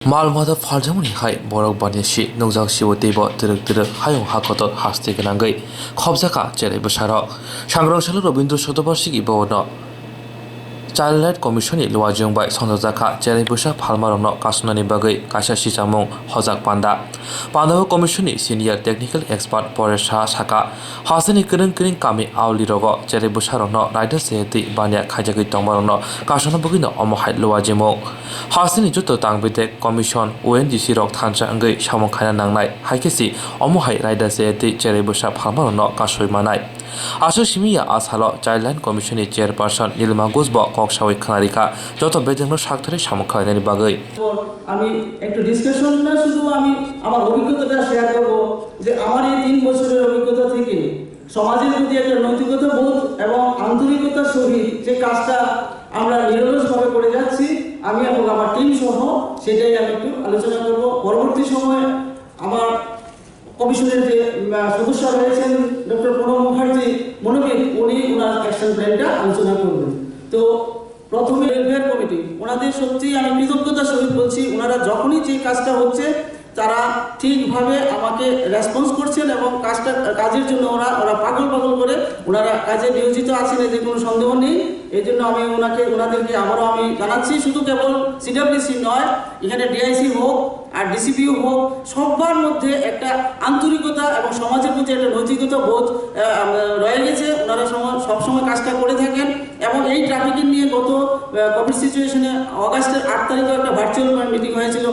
Malmada Farjamuni Hai, Borok Banishi, Nozak Shiwatiba, Director Hayong Hakoto, Hasti Ganangai, Kobzaka, Jerry Bushara, Shangrang Shalu Robindu Sotobashi Bono. Child Commission Luajung by Sonozaka, Jerry Busha, Palmarono, Kasunani Bagay, Kasha Shishamong, Hozak Panda. Panda Commission Senior Technical Expert Poresha Saka, Hasani Kurin Kami Auli Rogo, Jerry Busharono, Rider Seti, Banya Kajaki Tomarono, Kasana Bugino, Omohai Luajimo. Hasani Juto Tangbite Commission, UNGC Rock Tancha Angay, Shamokana Nangai, Haikesi, Omohai Rider Seti, Jerry Busha, Palmarono, Kashui Manai. Asoshimiya Ashalo, Child Commission Chairperson Nilma Guzbo, Kokshawi Kanarika, Joto Bedeno Shaktari Shamukai Bagay. আমি একটু discussion না শুধু আমি আমার অভিজ্ঞতাটা share করব যে আমার এই 3 বছরের অভিজ্ঞতা থেকে সমাজের প্রতি একটা নৈতিকতা বোধ এবং আন্তরিকতার সহিত যে কাজটা আমরা নিরলসভাবে করে যাচ্ছি আমি এবং আমার টিম সহ সেটাই আমি একটু আলোচনা করব পরবর্তী সময়ে আমার কমিশনের যে সদস্য রয়েছেন ডক্টর প্রণব মুখার্জি মনোবিদ উনি ওনার অ্যাকশন প্ল্যানটা আলোচনা করবেন তো প্রথমে ওয়েলফেয়ার কমিটি ওনাদের সত্যিই আমি কৃতজ্ঞতার সহিত বলছি ওনারা যখনই যে কাজটা হচ্ছে তারা ঠিকভাবে আমাকে রেসপন্স করছেন এবং কাজের জন্য ওরা পাগল করে ওনারা কাজে নিয়োজিত আছেন এতে কোনো সন্দেহ নেই এই জন্য আমি ওনাদেরকে আবারও আমি জানাচ্ছি শুধু কেবল সিডব্লিউসি নয় এখানে ডিআইসি হোক আর ডিসিপিও হোক সবার মধ্যে একটা আন্তরিকতা এবং সমাজের প্রতি একটা নৈতিকতা বোধ রয়ে গেছে ওনারা সবসময় কাজটা করে থাকেন এবং এই ট্রাফিকিং নিয়ে গত কোভিড সিচুয়েশনে অগাস্টের 8 তারিখে একটা ভার্চুয়াল মিটিং হয়েছিল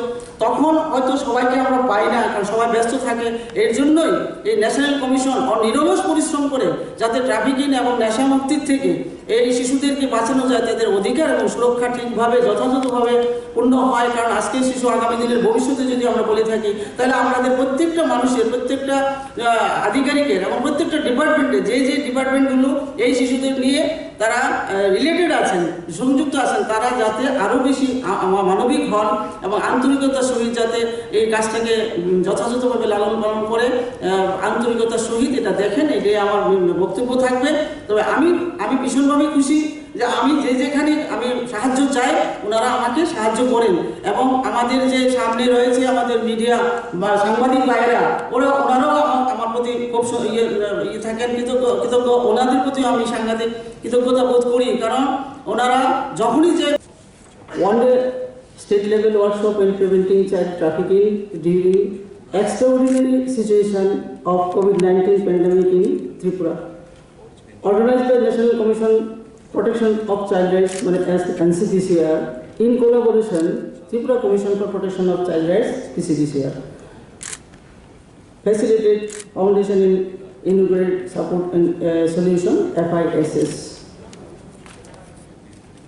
তখন হয়তো সবাইকে আমরা পাই না কারণ সবাই ব্যস্ত থাকে এর জন্যই এই ন্যাশনাল কমিশন নিরলস পরিশ্রম করে যাতে ট্রাফিকিং এবং নেশা মুক্তির থেকে এই শিশুদেরকে বাঁচানো যায় তাদের অধিকার এবং সুরক্ষা ঠিকভাবে যথাযথভাবে পূর্ণ হয় কারণ আজকের শিশু আগামী দিনের ভবিষ্যতে যদি আমরা বলে থাকি তাহলে আমাদের প্রত্যেকটা মানুষের প্রত্যেকটা আধিকারিকের এবং প্রত্যেকটা ডিপার্টমেন্টে যে ডিপার্টমেন্টগুলো এই শিশুদের নিয়ে তারা রিলেটেড আছেন সংযুক্ত আছেন তারা যাতে আরও বেশি মানবিক হন এবং আন্তরিকতার সহিত যাতে এই কাজটাকে যথাযথভাবে লালন পালন করে আন্তরিকতার সহিত এটা দেখেন এটাই আমার বক্তব্য থাকবে তবে আমি ভীষণভাবে খুশি যে আমি যেখানে আমি সাহায্য চাই ওনারা আমাকে সাহায্য করেন এবং আমাদের যে সামনে রয়েছে আমাদের মিডিয়া বা সাংবাদিক ভাইয়েরা ওনারাও আমার প্রতি খুব ইয়ে থাকেন কৃতজ্ঞ ওনাদের প্রতি আমি সাংঘাতিক কৃতজ্ঞতা বোধ করি কারণ ওনারা যখনই যে one day state level workshop in preventing child trafficking during extraordinary situation of COVID-19 pandemic in Tripura organized by National Commission Protection of Child Rights as NCPCR in collaboration Tripura Commission for Protection of Child Rights PCDCR facilitated Foundation in Integrated Support and Solution FISS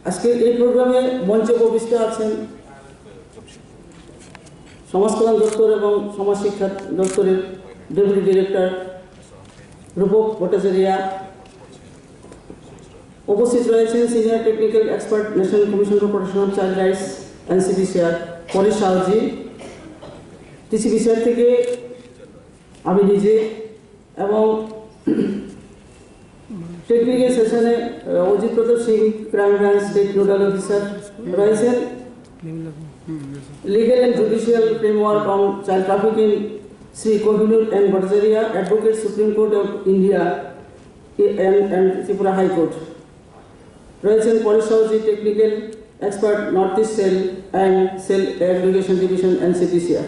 আজকে এই প্রোগ্রামে মঞ্চে উপবিষ্ট আছেন সমাজ কল্যাণ দপ্তর এবং সমাজ শিক্ষা দপ্তরের ডেপুটি ডিরেক্টর রূপক ভট্টাচার্য উপস্থিত রয়েছেন senior technical expert National Commission for Protection of Child Rights NCPCR Paresh Sauji TCPCR থেকে আমি নিজে এবং টেকনিক্যাল সেশনে Ajit Pratap Singh crime branch state nodal officer রয়েছেন legal and judicial framework on child trafficking Shri Kohinoor N Bhattacharya advocate Supreme Court of India and Tripura High Court রয়েছেন Paresh Sauji technical expert North East cell and cell education division এনসিপিসিআর